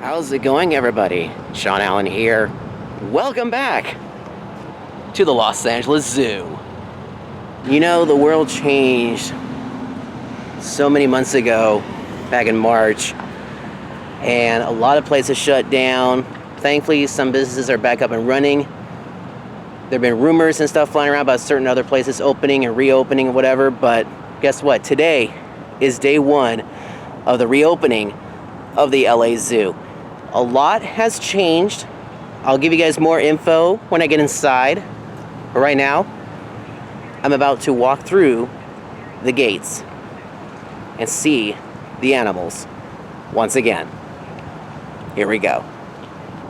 How's it going, everybody? Shaun Allen here. Welcome back to the Los Angeles Zoo. You know, the world changed so many months ago, back in March, and a lot of places shut down. Thankfully, some businesses are back up and running. There have been rumors and stuff flying around about certain other places opening and reopening and whatever, but guess what? Today is day one of the reopening of the LA Zoo. A lot has changed. I'll give you guys more info when I get inside. But right now, I'm about to walk through the gates and see the animals once again. Here we go.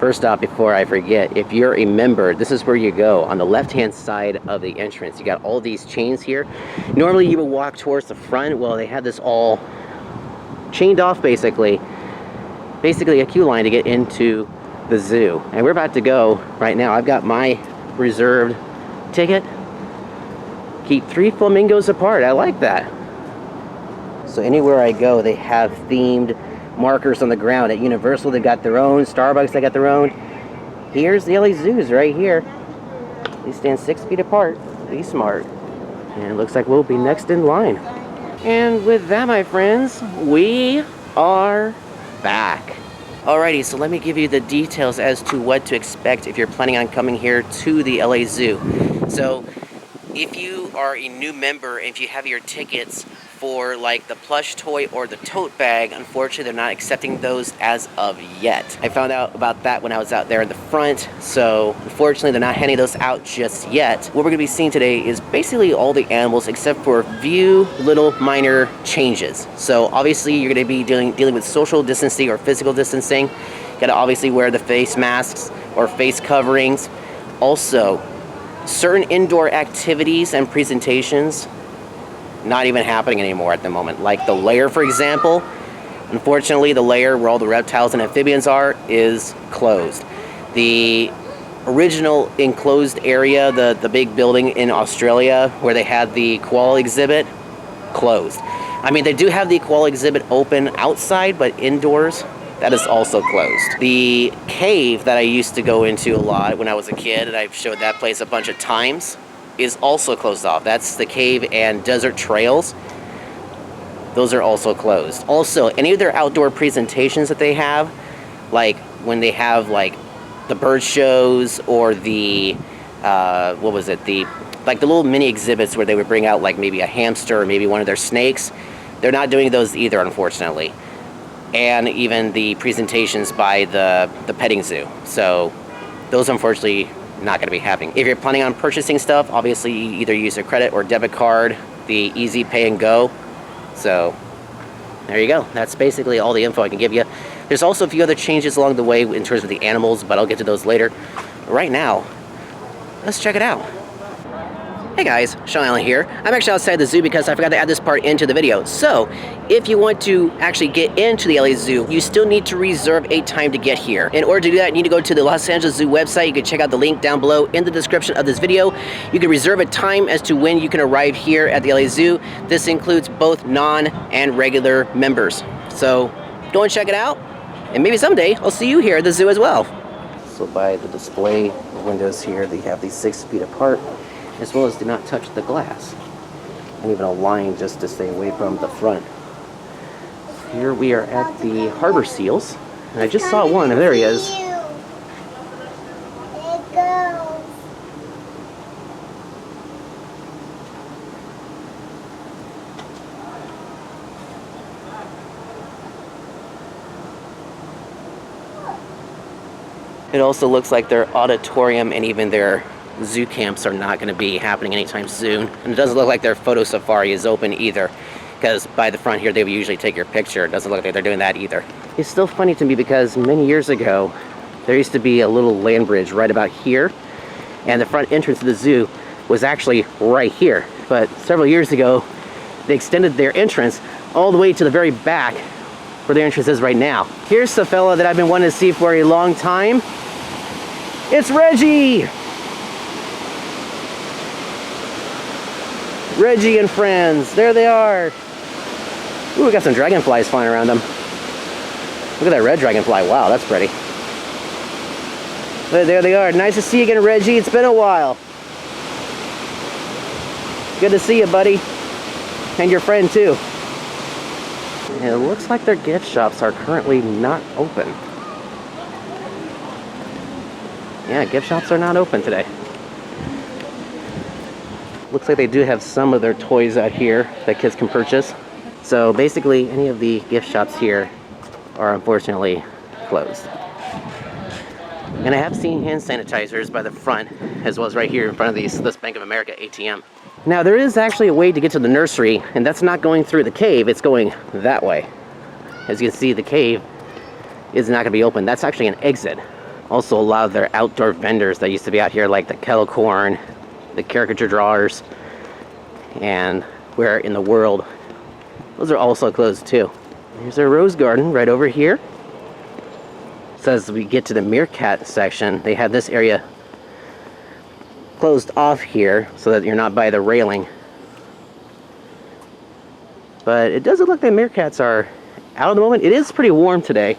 First off, before I forget, if you're a member, this is where you go. On the left-hand side of the entrance, you got all these chains here. Normally you would walk towards the front. Well, they had this all chained off basically a queue line to get into the zoo. And we're about to go right now. I've got my reserved ticket. Keep 3 flamingos apart. I like that. So anywhere I go, they have themed markers on the ground. At Universal, they've got their own. Starbucks, they got their own. Here's the LA Zoos right here. They stand 6 feet apart. Be smart. And it looks like we'll be next in line. And with that, my friends, we are back. Alrighty, so let me give you the details as to what to expect if you're planning on coming here to the LA Zoo. So, if you are a new member, if you have your tickets for like the plush toy or the tote bag, unfortunately they're not accepting those as of yet. I found out about that when I was out there in the front, so unfortunately they're not handing those out just yet. What we're going to be seeing today is basically all the animals except for a few little minor changes. So obviously you're going to be dealing with social distancing or physical distancing. You got to obviously wear the face masks or face coverings. Also, certain indoor activities and presentations not even happening anymore at the moment. Like the lair, for example. Unfortunately, the lair where all the reptiles and amphibians are is closed. The original enclosed area, the big building in Australia where they had the koala exhibit, closed. I mean, they do have the koala exhibit open outside, but indoors, that is also closed. The cave that I used to go into a lot when I was a kid, and I've showed that place a bunch of times, is also closed off. That's the cave and desert trails. Those are also closed. Also, any of their outdoor presentations that they have, like when they have like the bird shows or the, the little mini exhibits where they would bring out like maybe a hamster or maybe one of their snakes, they're not doing those either, unfortunately. And even the presentations by the petting zoo. So those unfortunately not going to be happening. If you're planning on purchasing stuff, obviously you either use a credit or debit card, the easy pay and go. So there you go. That's basically all the info I can give you. There's also a few other changes along the way in terms of the animals, but I'll get to those later. Right now, let's check it out. Hey guys, Shaun Allen here. I'm actually outside the zoo because I forgot to add this part into the video. So, if you want to actually get into the LA Zoo, you still need to reserve a time to get here. In order to do that, you need to go to the Los Angeles Zoo website. You can check out the link down below in the description of this video. You can reserve a time as to when you can arrive here at the LA Zoo. This includes both non and regular members. So, go and check it out. And maybe someday, I'll see you here at the zoo as well. So by the display windows here, they have these 6 feet apart, as well as do not touch the glass, and even a line just to stay away from the front. Here we are at the harbor seals, and I just saw one, and there he is. It also looks like their auditorium and even their zoo camps are not going to be happening anytime soon. And it doesn't look like their photo safari is open either, because by the front here they would usually take your picture. It doesn't look like they're doing that either. It's still funny to me because many years ago there used to be a little land bridge right about here, and the front entrance of the zoo was actually right here. But several years ago they extended their entrance all the way to the very back where their entrance is right now. Here's the fella that I've been wanting to see for a long time. It's Reggie! Reggie and friends, there they are. Ooh, we got some dragonflies flying around them. Look at that red dragonfly. Wow, that's pretty. But there they are. Nice to see you again, Reggie. It's been a while. Good to see you, buddy. And your friend, too. And it looks like their gift shops are currently not open. Yeah, gift shops are not open today. Looks like they do have some of their toys out here that kids can purchase. So basically, any of the gift shops here are unfortunately closed. And I have seen hand sanitizers by the front, as well as right here in front of this Bank of America ATM. Now there is actually a way to get to the nursery, and that's not going through the cave, it's going that way. As you can see, the cave is not going to be open. That's actually an exit. Also, a lot of their outdoor vendors that used to be out here, like the kettle corn, the caricature drawers, and Where in the World, those are also closed too. Here's our rose garden right over here. So as we get to the Meerkat section, they have this area closed off here so that you're not by the railing. But it doesn't look like meerkats are out at the moment. It is pretty warm today,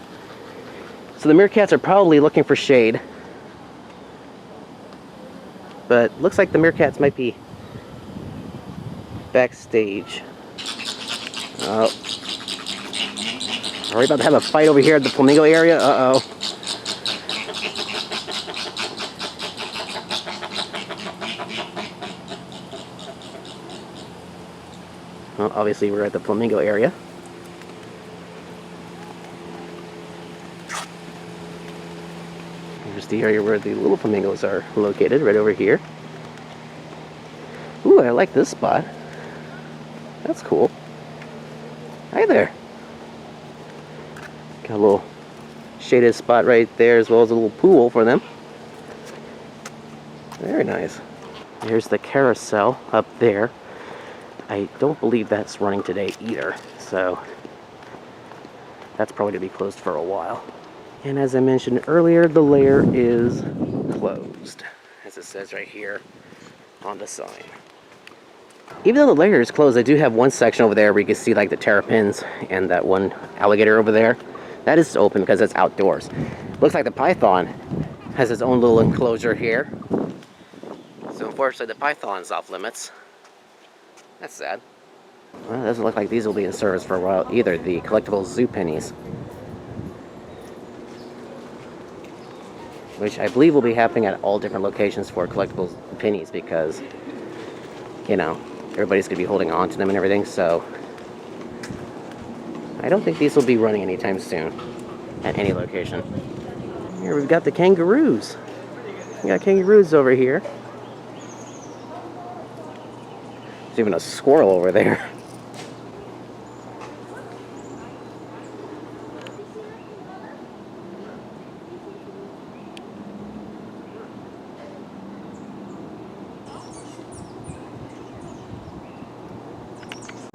so the meerkats are probably looking for shade. But looks like the meerkats might be backstage. Oh. Are we about to have a fight over here at the Flamingo area? Uh-oh. Well, obviously we're at the Flamingo area. Here's the area where the little flamingos are located, right over here. Ooh, I like this spot. That's cool. Hi there. Got a little shaded spot right there, as well as a little pool for them. Very nice. Here's the carousel up there. I don't believe that's running today either, so that's probably going to be closed for a while. And as I mentioned earlier, the lair is closed, as it says right here on the sign. Even though the lair is closed, I do have one section over there where you can see like the terrapins and that one alligator over there. That is open because it's outdoors. Looks like the python has its own little enclosure here. So unfortunately the python's off limits. That's sad. Well, it doesn't look like these will be in service for a while either, the collectible zoo pennies. Which I believe will be happening at all different locations for collectible pennies because, you know, everybody's going to be holding on to them and everything, so I don't think these will be running anytime soon at any location. Here we've got the kangaroos. We got kangaroos over here. There's even a squirrel over there.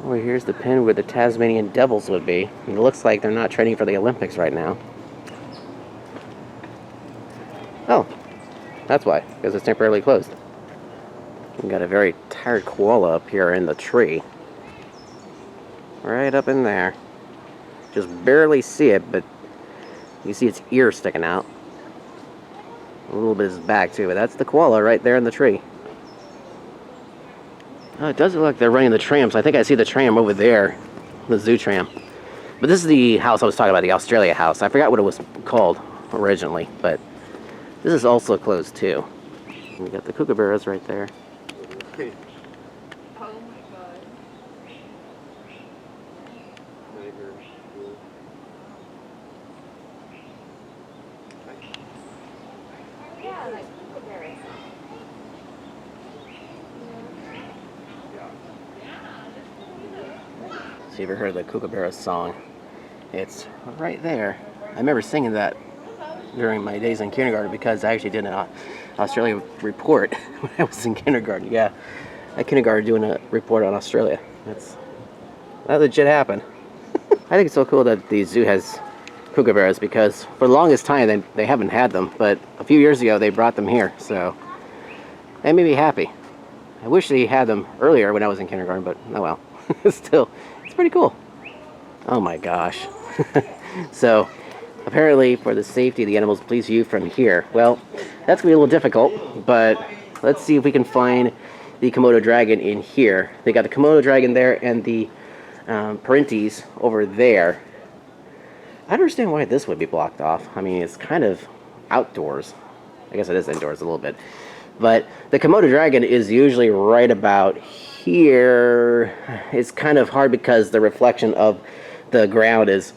Oh, here's the pen where the Tasmanian Devils would be. And it looks like they're not training for the Olympics right now. Oh, that's why, because it's temporarily closed. We've got a very tired koala up here in the tree. Right up in there. Just barely see it, but you see its ear sticking out. A little bit of his back too, but that's the koala right there in the tree. Oh, it does look like they're running the tram, so I think I see the tram over there. The zoo tram. But this is the house I was talking about, the Australia house. I forgot what it was called originally, but this is also closed too. We got the kookaburras right there. Okay. Oh my god. Yeah, like kookaburras. So you ever heard the Kookaburra song? It's right there. I remember singing that during my days in kindergarten because I actually did an Australia report when I was in kindergarten. Yeah, I kindergarten doing a report on Australia. That legit happened. I think it's so cool that the zoo has kookaburras because for the longest time they haven't had them, but a few years ago they brought them here, so that made me happy. I wish they had them earlier when I was in kindergarten, but oh well. Still, it's pretty cool. Oh my gosh. So Apparently, for the safety of the animals, please view from here. Well, that's going to be a little difficult, but let's see if we can find the Komodo Dragon in here. They got the Komodo Dragon there and the Parentes over there. I understand why this would be blocked off. I mean, it's kind of outdoors. I guess it is indoors a little bit. But the Komodo Dragon is usually right about here. It's kind of hard because the reflection of the ground is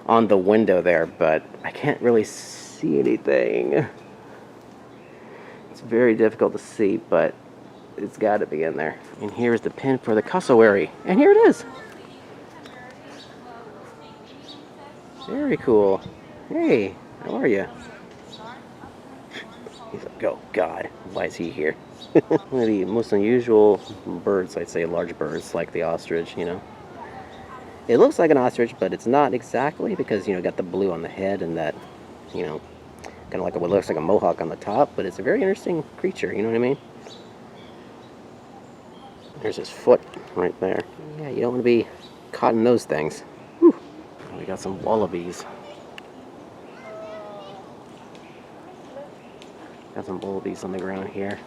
on the window there, but I can't really see anything. It's very difficult to see, but it's got to be in there. And here's the pin for the cassowary. And here it is. Very cool. Hey, how are you? He's like, oh God, why is he here? One of the most unusual birds, I'd say large birds, like the ostrich, you know. It looks like an ostrich, but it's not exactly because, you know, got the blue on the head and that, you know, kind of like what looks like a mohawk on the top, but it's a very interesting creature, you know what I mean? There's his foot right there. Yeah, you don't want to be caught in those things. Whew. We got some wallabies. Got some wallabies on the ground here.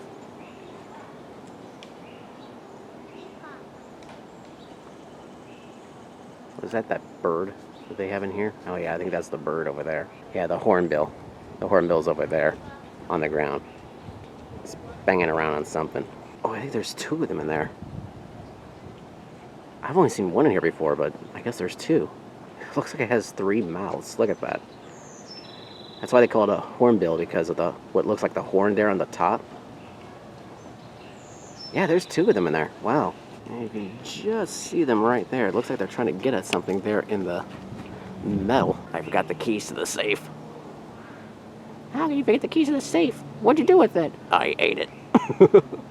Is that bird that they have in here? Oh yeah, I think that's the bird over there. Yeah, the hornbill. The hornbill's over there on the ground. It's banging around on something. Oh, I think there's two of them in there. I've only seen one in here before, but I guess there's two. It looks like it has 3 mouths. Look at that. That's why they call it a hornbill, because of what looks like the horn there on the top. Yeah, there's 2 of them in there. Wow. And you can just see them right there. It looks like they're trying to get at something there in the metal. I forgot the keys to the safe. How can you forget the keys to the safe? What'd you do with it? I ate it.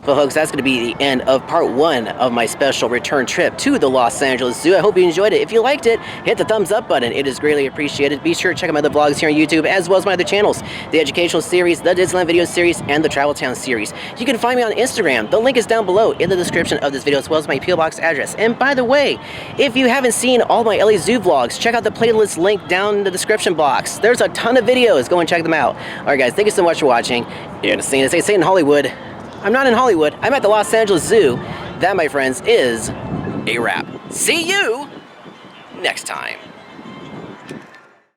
Well, folks, that's going to be the end of part 1 of my special return trip to the Los Angeles Zoo. I hope you enjoyed it. If you liked it, hit the thumbs up button. It is greatly appreciated. Be sure to check out my other vlogs here on YouTube, as well as my other channels, the educational series, the Disneyland video series, and the Travel Town series. You can find me on Instagram. The link is down below in the description of this video, as well as my P.O. Box address. And by the way, if you haven't seen all my LA Zoo vlogs, check out the playlist link down in the description box. There's a ton of videos. Go and check them out. All right, guys, thank you so much for watching. You're gonna see, as they say in Hollywood, I'm not in Hollywood. I'm at the Los Angeles Zoo. That, my friends, is a wrap. See you next time.